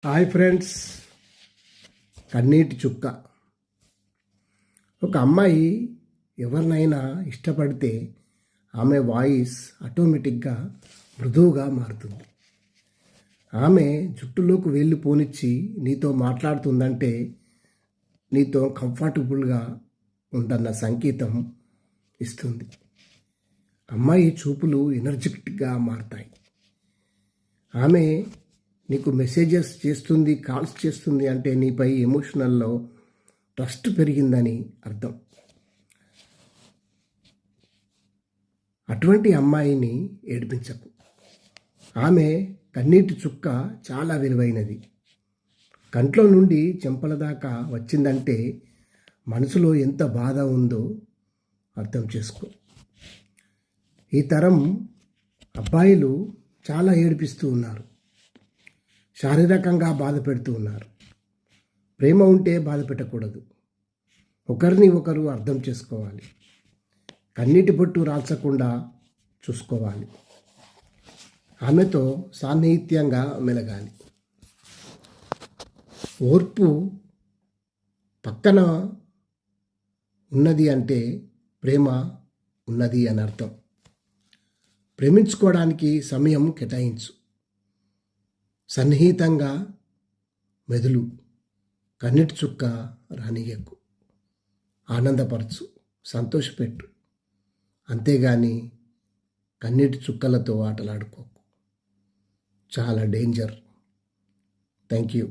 Hi friends, కన్నీటి చుక్క. ఒక అమ్మాయి ఎవరినైనా ఇష్టపడితే ఆమె వాయిస్ ఆటోమేటిక్గా మృదువుగా మారుతుంది. ఆమె జుట్టులోకి వెళ్ళి పోనిచ్చి నీతో మాట్లాడుతుందంటే నీతో కంఫర్టబుల్గా ఉందన్న సంకేతం ఇస్తుంది. అమ్మాయి చూపులు ఎనర్జెటిక్గా మారుతాయి. ఆమె నీకు మెసేజెస్ చేస్తుంది, కాల్స్ చేస్తుంది అంటే నీపై ఎమోషనల్లో ట్రస్ట్ పెరిగిందని అర్థం. అటువంటి అమ్మాయిని ఏడిపించకు. ఆమె కన్నీటి చుక్క చాలా విలువైనది. కంట్లో నుండి చెంపల దాకా వచ్చిందంటే మనసులో ఎంత బాధ ఉందో అర్థం చేసుకో. ఈ తరం అబ్బాయిలు చాలా ఏడిపిస్తూ ఉన్నారు, శారీరకంగా బాధ పెడుతూ ఉన్నారు. ప్రేమ ఉంటే బాధ పెట్టకూడదు. ఒకరిని ఒకరు అర్థం చేసుకోవాలి. కన్నీటి బొట్టు రాల్చకుండా చూసుకోవాలి. ఆమెతో సాన్నిహిత్యంగా మెలగాలి. ఓర్పు పక్కన ఉన్నది అంటే ప్రేమ ఉన్నది అని అర్థం. ప్రేమించుకోవడానికి సమయం కేటాయించు. సన్నిహితంగా మెదులు. కన్నీటి చుక్క రానియకు. ఆనందపరచు, సంతోషపెట్టు. అంతేగాని కన్నీటి చుక్కలతో ఆటలాడుకోకు. చాలా డేంజర్. Thank you.